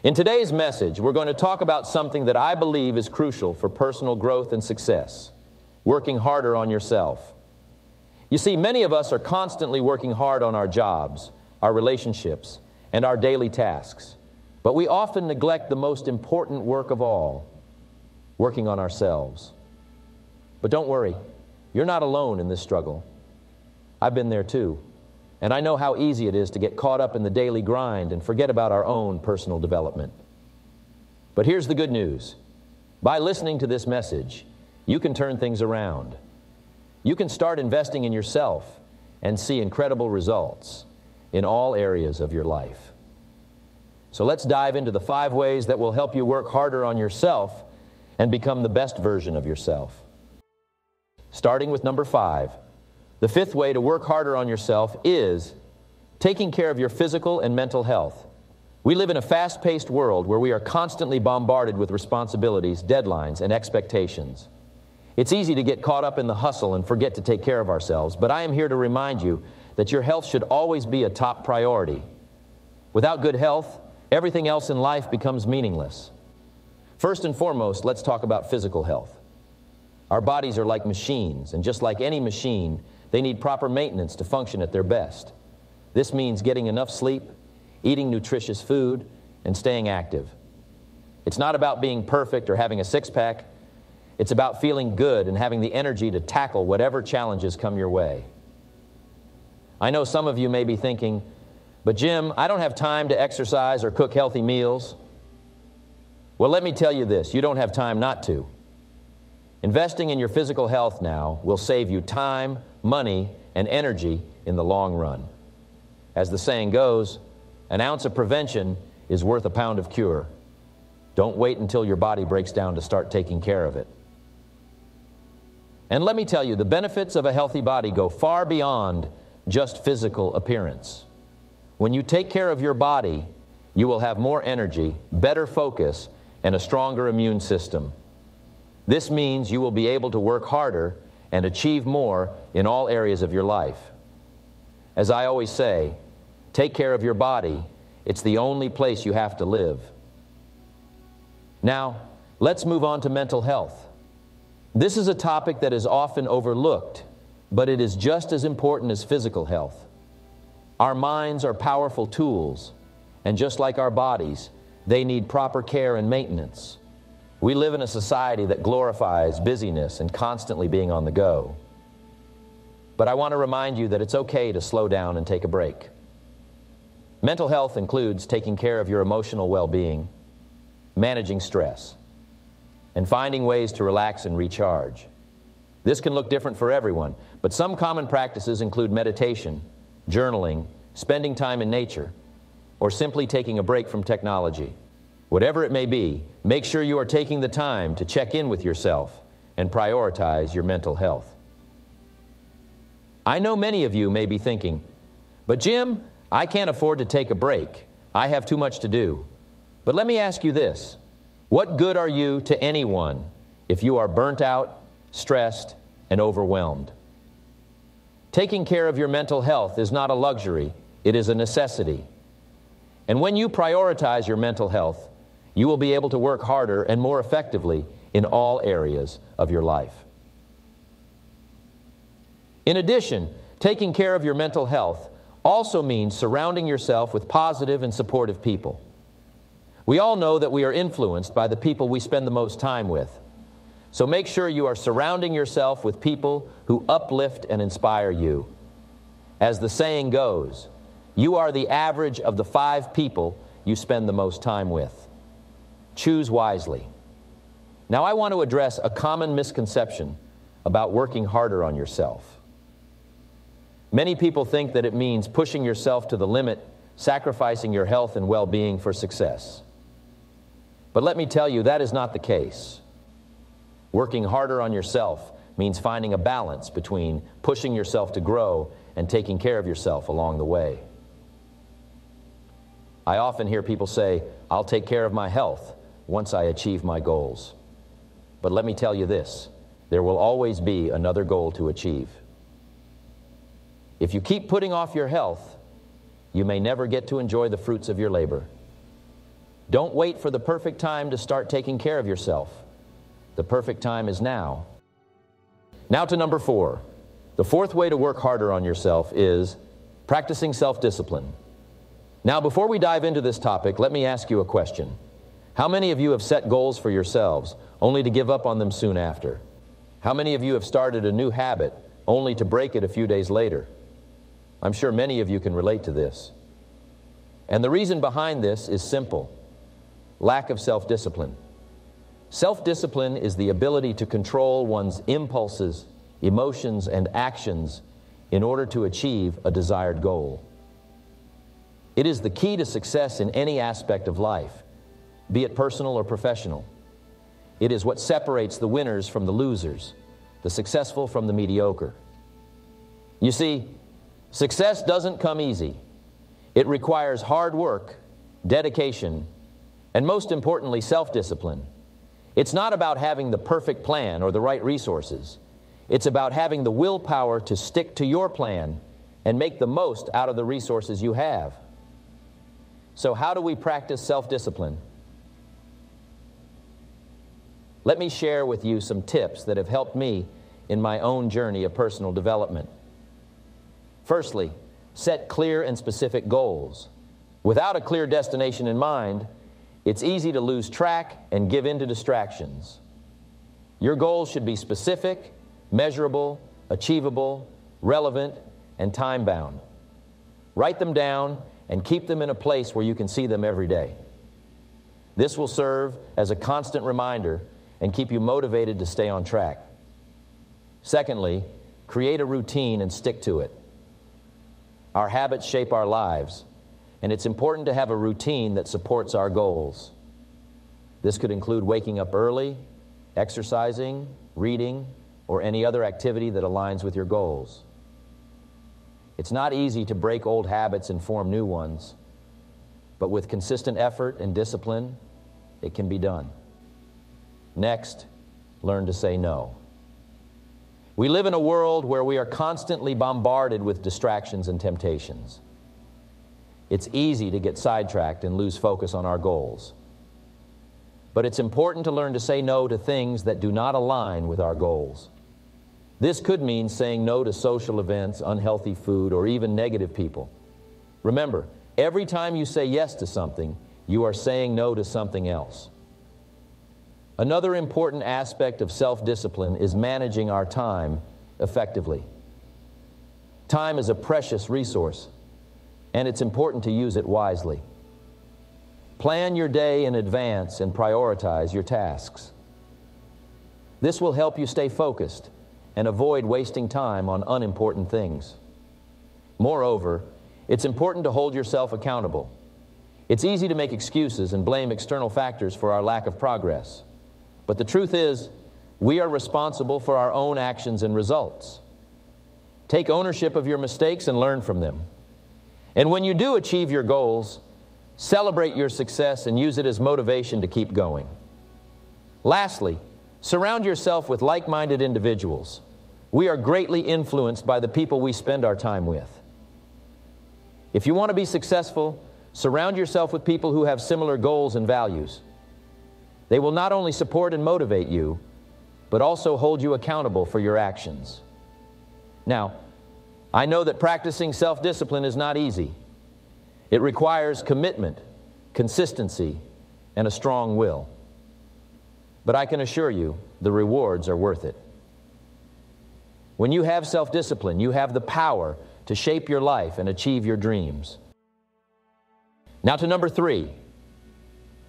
In today's message, we're going to talk about something that I believe is crucial for personal growth and success: working harder on yourself. You see, many of us are constantly working hard on our jobs, our relationships, and our daily tasks. But we often neglect the most important work of all: working on ourselves. But don't worry, you're not alone in this struggle. I've been there too. And I know how easy it is to get caught up in the daily grind and forget about our own personal development. But here's the good news. By listening to this message, you can turn things around. You can start investing in yourself and see incredible results in all areas of your life. So let's dive into the 5 ways that will help you work harder on yourself and become the best version of yourself. Starting with number 5. The 5th way to work harder on yourself is taking care of your physical and mental health. We live in a fast-paced world where we are constantly bombarded with responsibilities, deadlines, and expectations. It's easy to get caught up in the hustle and forget to take care of ourselves, but I am here to remind you that your health should always be a top priority. Without good health, everything else in life becomes meaningless. First and foremost, let's talk about physical health. Our bodies are like machines, and just like any machine, they need proper maintenance to function at their best. This means getting enough sleep, eating nutritious food, and staying active. It's not about being perfect or having a six-pack. It's about feeling good and having the energy to tackle whatever challenges come your way. I know some of you may be thinking, "But Jim, I don't have time to exercise or cook healthy meals." Well, let me tell you this, you don't have time not to. Investing in your physical health now will save you time, money, and energy in the long run. As the saying goes, an ounce of prevention is worth a pound of cure. Don't wait until your body breaks down to start taking care of it. And let me tell you, the benefits of a healthy body go far beyond just physical appearance. When you take care of your body, you will have more energy, better focus, and a stronger immune system. This means you will be able to work harder and achieve more in all areas of your life. As I always say, take care of your body. It's the only place you have to live. Now, let's move on to mental health. This is a topic that is often overlooked, but it is just as important as physical health. Our minds are powerful tools, and just like our bodies, they need proper care and maintenance. We live in a society that glorifies busyness and constantly being on the go. But I want to remind you that it's okay to slow down and take a break. Mental health includes taking care of your emotional well-being, managing stress, and finding ways to relax and recharge. This can look different for everyone, but some common practices include meditation, journaling, spending time in nature, or simply taking a break from technology. Whatever it may be, make sure you are taking the time to check in with yourself and prioritize your mental health. I know many of you may be thinking, "But Jim, I can't afford to take a break. I have too much to do." But let me ask you this. What good are you to anyone if you are burnt out, stressed, and overwhelmed? Taking care of your mental health is not a luxury, it is a necessity. And when you prioritize your mental health, you will be able to work harder and more effectively in all areas of your life. In addition, taking care of your mental health also means surrounding yourself with positive and supportive people. We all know that we are influenced by the people we spend the most time with. So make sure you are surrounding yourself with people who uplift and inspire you. As the saying goes, you are the average of the 5 people you spend the most time with. Choose wisely. Now I want to address a common misconception about working harder on yourself. Many people think that it means pushing yourself to the limit, sacrificing your health and well-being for success. But let me tell you, that is not the case. Working harder on yourself means finding a balance between pushing yourself to grow and taking care of yourself along the way. I often hear people say, "I'll take care of my health once I achieve my goals." But let me tell you this, there will always be another goal to achieve. If you keep putting off your health, you may never get to enjoy the fruits of your labor. Don't wait for the perfect time to start taking care of yourself. The perfect time is now. Now to number 4. The fourth way to work harder on yourself is practicing self-discipline. Now, before we dive into this topic, let me ask you a question. How many of you have set goals for yourselves only to give up on them soon after? How many of you have started a new habit only to break it a few days later? I'm sure many of you can relate to this. And the reason behind this is simple: lack of self-discipline. Self-discipline is the ability to control one's impulses, emotions, and actions in order to achieve a desired goal. It is the key to success in any aspect of life, be it personal or professional. It is what separates the winners from the losers, the successful from the mediocre. You see, success doesn't come easy. It requires hard work, dedication, and most importantly, self-discipline. It's not about having the perfect plan or the right resources. It's about having the willpower to stick to your plan and make the most out of the resources you have. So how do we practice self-discipline? Let me share with you some tips that have helped me in my own journey of personal development. Firstly, set clear and specific goals. Without a clear destination in mind, it's easy to lose track and give in to distractions. Your goals should be specific, measurable, achievable, relevant, and time-bound. Write them down and keep them in a place where you can see them every day. This will serve as a constant reminder and keep you motivated to stay on track. Secondly, create a routine and stick to it. Our habits shape our lives, and it's important to have a routine that supports our goals. This could include waking up early, exercising, reading, or any other activity that aligns with your goals. It's not easy to break old habits and form new ones, but with consistent effort and discipline, it can be done. Next, learn to say no. We live in a world where we are constantly bombarded with distractions and temptations. It's easy to get sidetracked and lose focus on our goals. But it's important to learn to say no to things that do not align with our goals. This could mean saying no to social events, unhealthy food, or even negative people. Remember, every time you say yes to something, you are saying no to something else. Another important aspect of self-discipline is managing our time effectively. Time is a precious resource, and it's important to use it wisely. Plan your day in advance and prioritize your tasks. This will help you stay focused and avoid wasting time on unimportant things. Moreover, it's important to hold yourself accountable. It's easy to make excuses and blame external factors for our lack of progress. But the truth is, we are responsible for our own actions and results. Take ownership of your mistakes and learn from them. And when you do achieve your goals, celebrate your success and use it as motivation to keep going. Lastly, surround yourself with like-minded individuals. We are greatly influenced by the people we spend our time with. If you want to be successful, surround yourself with people who have similar goals and values. They will not only support and motivate you, but also hold you accountable for your actions. Now, I know that practicing self-discipline is not easy. It requires commitment, consistency, and a strong will. But I can assure you, the rewards are worth it. When you have self-discipline, you have the power to shape your life and achieve your dreams. Now to number 3.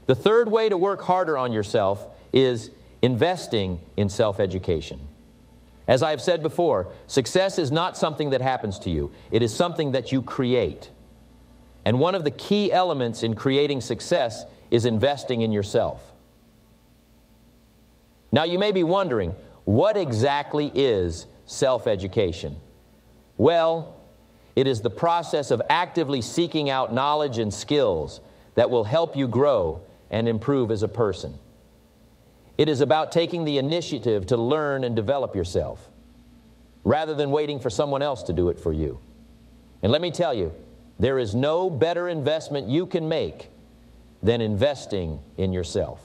The third way to work harder on yourself is investing in self-education. As I have said before, success is not something that happens to you. It is something that you create. And one of the key elements in creating success is investing in yourself. Now you may be wondering, what exactly is self-education? Well, it is the process of actively seeking out knowledge and skills that will help you grow and improve as a person. It is about taking the initiative to learn and develop yourself, rather than waiting for someone else to do it for you. And let me tell you, there is no better investment you can make than investing in yourself.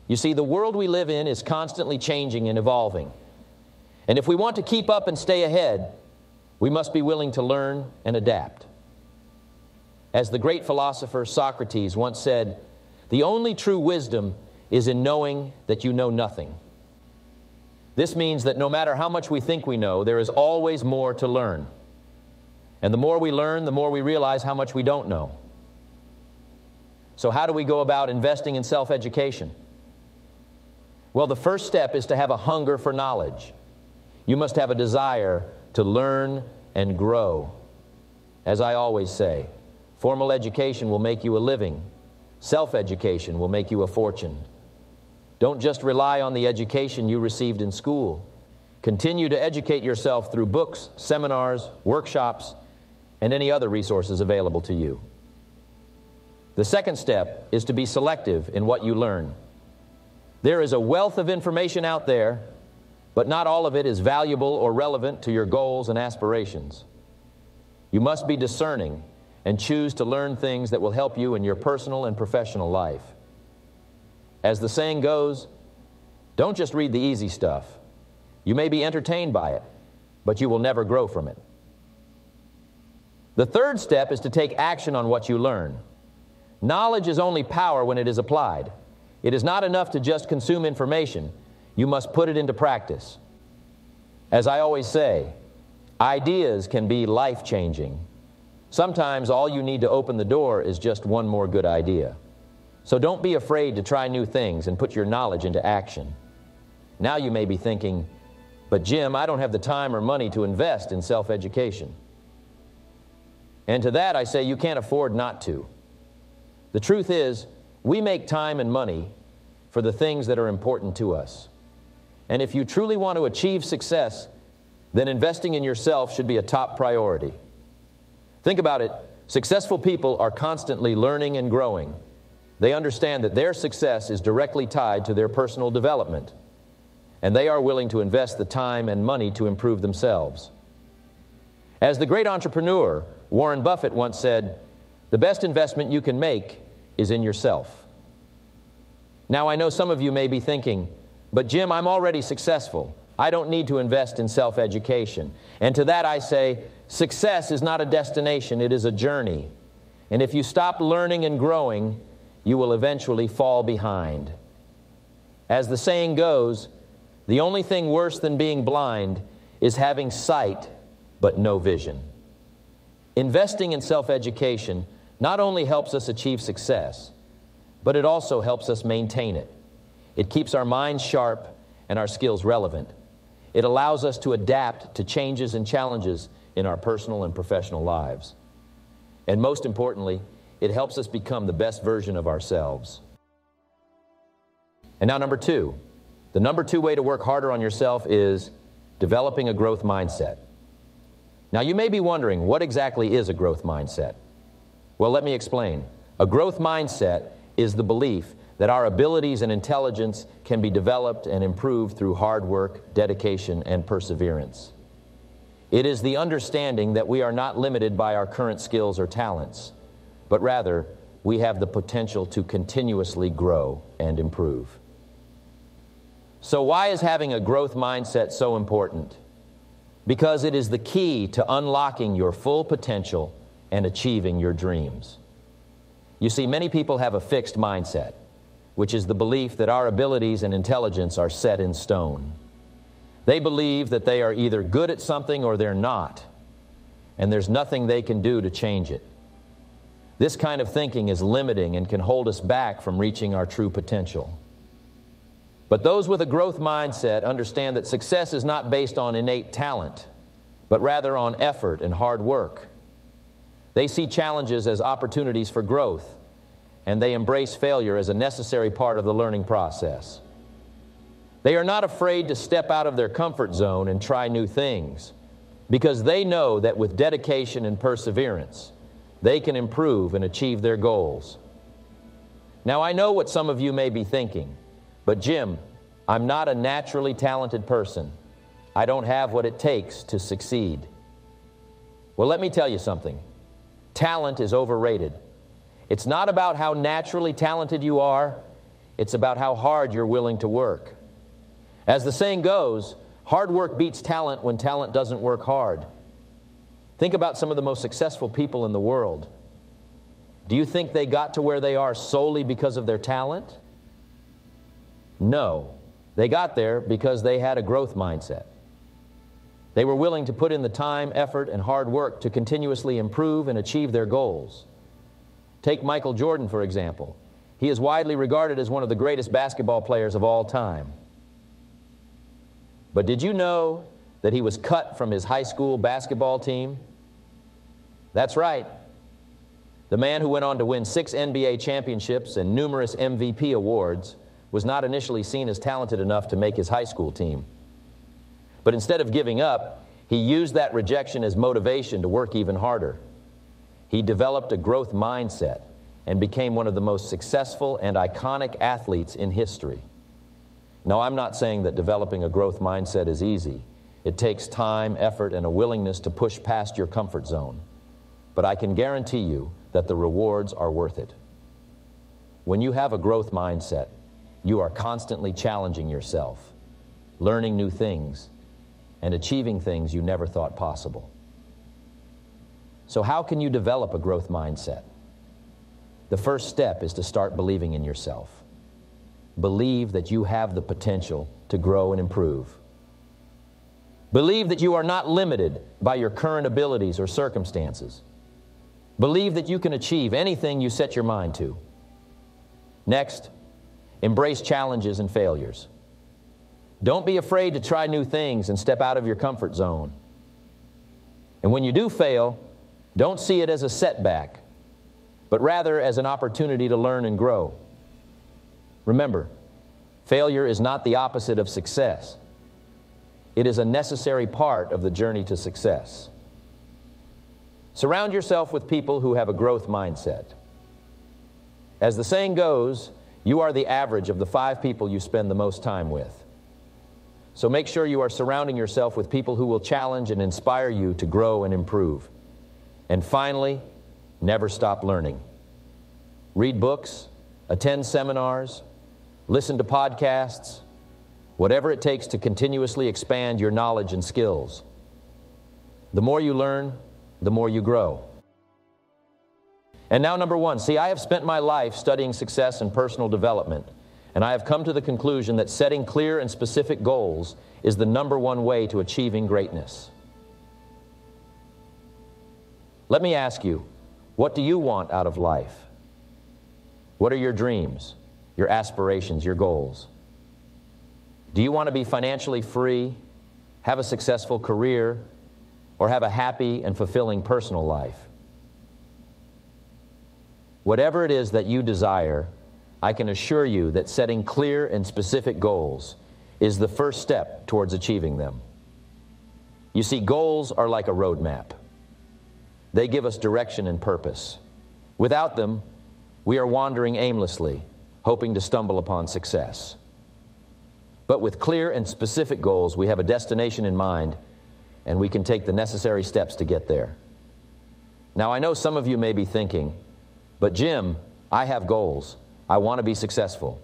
You see, the world we live in is constantly changing and evolving. And if we want to keep up and stay ahead, we must be willing to learn and adapt. As the great philosopher Socrates once said, "The only true wisdom is in knowing that you know nothing." This means that no matter how much we think we know, there is always more to learn. And the more we learn, the more we realize how much we don't know. So how do we go about investing in self-education? Well, the first step is to have a hunger for knowledge. You must have a desire to learn and grow. As I always say, formal education will make you a living. Self-education will make you a fortune. Don't just rely on the education you received in school. Continue to educate yourself through books, seminars, workshops, and any other resources available to you. The second step is to be selective in what you learn. There is a wealth of information out there, but not all of it is valuable or relevant to your goals and aspirations. You must be discerning and choose to learn things that will help you in your personal and professional life. As the saying goes, don't just read the easy stuff. You may be entertained by it, but you will never grow from it. The third step is to take action on what you learn. Knowledge is only power when it is applied. It is not enough to just consume information. You must put it into practice. As I always say, ideas can be life-changing. Sometimes all you need to open the door is just one more good idea. So don't be afraid to try new things and put your knowledge into action. Now you may be thinking, but Jim, I don't have the time or money to invest in self-education. And to that I say you can't afford not to. The truth is, we make time and money for the things that are important to us. And if you truly want to achieve success, then investing in yourself should be a top priority. Think about it. Successful people are constantly learning and growing. They understand that their success is directly tied to their personal development, and they are willing to invest the time and money to improve themselves. As the great entrepreneur Warren Buffett once said, "The best investment you can make is in yourself." Now, I know some of you may be thinking, but Jim, I'm already successful. I don't need to invest in self-education. And to that I say, success is not a destination, it is a journey. And if you stop learning and growing, you will eventually fall behind. As the saying goes, the only thing worse than being blind is having sight but no vision. Investing in self-education not only helps us achieve success, but it also helps us maintain it. It keeps our minds sharp and our skills relevant. It allows us to adapt to changes and challenges in our personal and professional lives. And most importantly, it helps us become the best version of ourselves. And now number two. The number two way to work harder on yourself is developing a growth mindset. Now you may be wondering, what exactly is a growth mindset? Well, let me explain. A growth mindset is the belief that our abilities and intelligence can be developed and improved through hard work, dedication, and perseverance. It is the understanding that we are not limited by our current skills or talents, but rather we have the potential to continuously grow and improve. So why is having a growth mindset so important? Because it is the key to unlocking your full potential and achieving your dreams. You see, many people have a fixed mindset, which is the belief that our abilities and intelligence are set in stone. They believe that they are either good at something or they're not, and there's nothing they can do to change it. This kind of thinking is limiting and can hold us back from reaching our true potential. But those with a growth mindset understand that success is not based on innate talent, but rather on effort and hard work. They see challenges as opportunities for growth, and they embrace failure as a necessary part of the learning process. They are not afraid to step out of their comfort zone and try new things, because they know that with dedication and perseverance, they can improve and achieve their goals. Now, I know what some of you may be thinking, but Jim, I'm not a naturally talented person. I don't have what it takes to succeed. Well, let me tell you something. Talent is overrated. It's not about how naturally talented you are. It's about how hard you're willing to work. As the saying goes, hard work beats talent when talent doesn't work hard. Think about some of the most successful people in the world. Do you think they got to where they are solely because of their talent? No. They got there because they had a growth mindset. They were willing to put in the time, effort, and hard work to continuously improve and achieve their goals. Take Michael Jordan, for example. He is widely regarded as one of the greatest basketball players of all time. But did you know that he was cut from his high school basketball team? That's right. The man who went on to win 6 NBA championships and numerous MVP awards was not initially seen as talented enough to make his high school team. But instead of giving up, he used that rejection as motivation to work even harder. He developed a growth mindset and became one of the most successful and iconic athletes in history. Now, I'm not saying that developing a growth mindset is easy. It takes time, effort, and a willingness to push past your comfort zone. But I can guarantee you that the rewards are worth it. When you have a growth mindset, you are constantly challenging yourself, learning new things, and achieving things you never thought possible. So how can you develop a growth mindset? The first step is to start believing in yourself. Believe that you have the potential to grow and improve. Believe that you are not limited by your current abilities or circumstances. Believe that you can achieve anything you set your mind to. Next, embrace challenges and failures. Don't be afraid to try new things and step out of your comfort zone. And when you do fail, don't see it as a setback, but rather as an opportunity to learn and grow. Remember, failure is not the opposite of success. It is a necessary part of the journey to success. Surround yourself with people who have a growth mindset. As the saying goes, you are the average of the 5 people you spend the most time with. So make sure you are surrounding yourself with people who will challenge and inspire you to grow and improve. And finally, never stop learning. Read books, attend seminars, listen to podcasts, whatever it takes to continuously expand your knowledge and skills. The more you learn, the more you grow. And now number 1, see, I have spent my life studying success and personal development, and I have come to the conclusion that setting clear and specific goals is the number 1 way to achieving greatness. Let me ask you, what do you want out of life? What are your dreams, your aspirations, your goals? Do you want to be financially free, have a successful career, or have a happy and fulfilling personal life? Whatever it is that you desire, I can assure you that setting clear and specific goals is the first step towards achieving them. You see, goals are like a roadmap. They give us direction and purpose. Without them, we are wandering aimlessly, hoping to stumble upon success. But with clear and specific goals, we have a destination in mind, and we can take the necessary steps to get there. Now, I know some of you may be thinking, but Jim, I have goals. I want to be successful.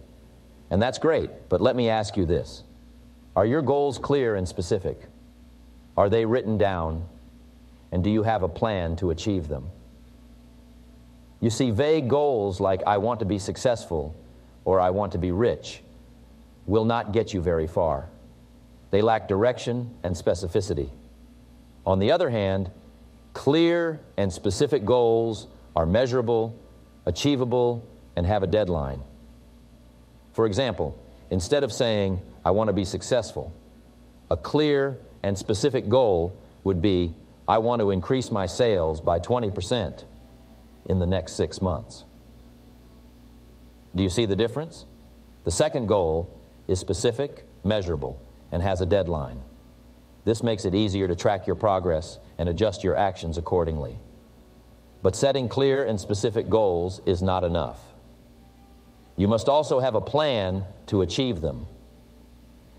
And that's great, but let me ask you this. Are your goals clear and specific? Are they written down? And do you have a plan to achieve them? You see, vague goals like I want to be successful or I want to be rich will not get you very far. They lack direction and specificity. On the other hand, clear and specific goals are measurable, achievable, and have a deadline. For example, instead of saying, I want to be successful, a clear and specific goal would be, I want to increase my sales by 20% in the next 6 months. Do you see the difference? The second goal is specific, measurable, and has a deadline. This makes it easier to track your progress and adjust your actions accordingly. But setting clear and specific goals is not enough. You must also have a plan to achieve them.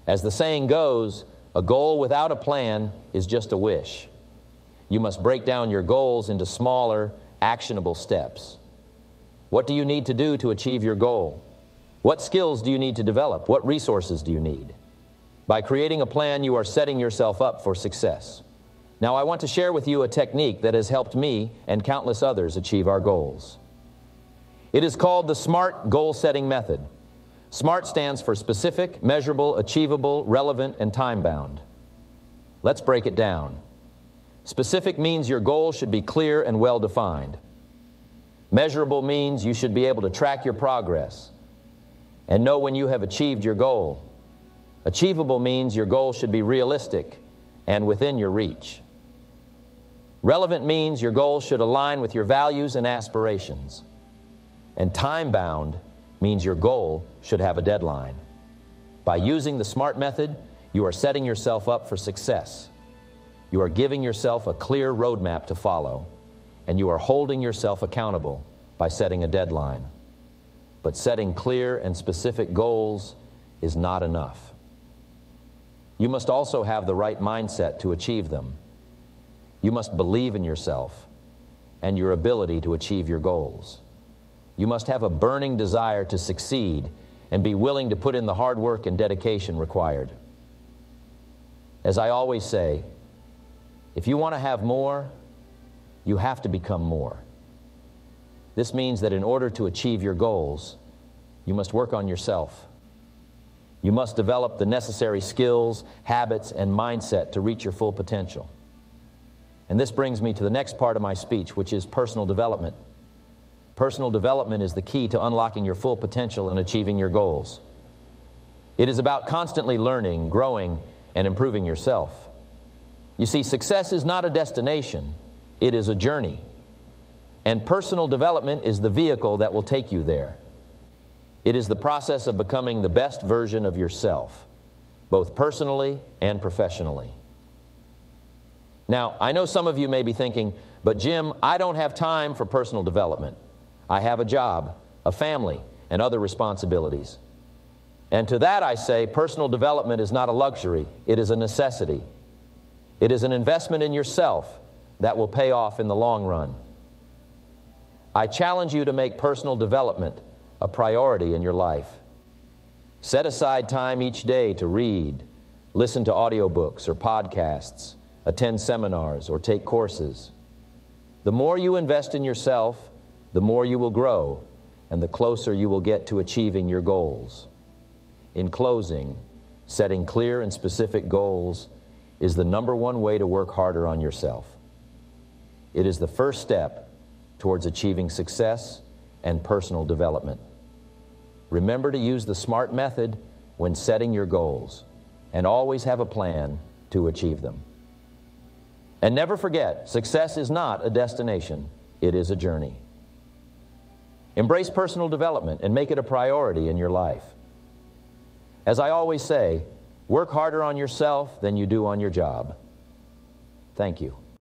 As the saying goes, a goal without a plan is just a wish. You must break down your goals into smaller, actionable steps. What do you need to do to achieve your goal? What skills do you need to develop? What resources do you need? By creating a plan, you are setting yourself up for success. Now, I want to share with you a technique that has helped me and countless others achieve our goals. It is called the SMART goal-setting method. SMART stands for specific, measurable, achievable, relevant, and time-bound. Let's break it down. Specific means your goal should be clear and well-defined. Measurable means you should be able to track your progress and know when you have achieved your goal. Achievable means your goal should be realistic and within your reach. Relevant means your goal should align with your values and aspirations. And time-bound means your goal should have a deadline. By using the SMART method, you are setting yourself up for success. You are giving yourself a clear roadmap to follow, and you are holding yourself accountable by setting a deadline. But setting clear and specific goals is not enough. You must also have the right mindset to achieve them. You must believe in yourself and your ability to achieve your goals. You must have a burning desire to succeed and be willing to put in the hard work and dedication required. As I always say, if you want to have more, you have to become more. This means that in order to achieve your goals, you must work on yourself. You must develop the necessary skills, habits, and mindset to reach your full potential. And this brings me to the next part of my speech, which is personal development. Personal development is the key to unlocking your full potential and achieving your goals. It is about constantly learning, growing, and improving yourself. You see, success is not a destination, it is a journey. And personal development is the vehicle that will take you there. It is the process of becoming the best version of yourself, both personally and professionally. Now, I know some of you may be thinking, but Jim, I don't have time for personal development. I have a job, a family, and other responsibilities. And to that I say, personal development is not a luxury, it is a necessity. It is an investment in yourself that will pay off in the long run. I challenge you to make personal development a priority in your life. Set aside time each day to read, listen to audiobooks or podcasts, attend seminars, or take courses. The more you invest in yourself, the more you will grow, and the closer you will get to achieving your goals. In closing, setting clear and specific goals is the #1 way to work harder on yourself. It is the first step towards achieving success and personal development. Remember to use the SMART method when setting your goals, and always have a plan to achieve them. And never forget, success is not a destination, it is a journey. Embrace personal development and make it a priority in your life. As I always say, work harder on yourself than you do on your job. Thank you.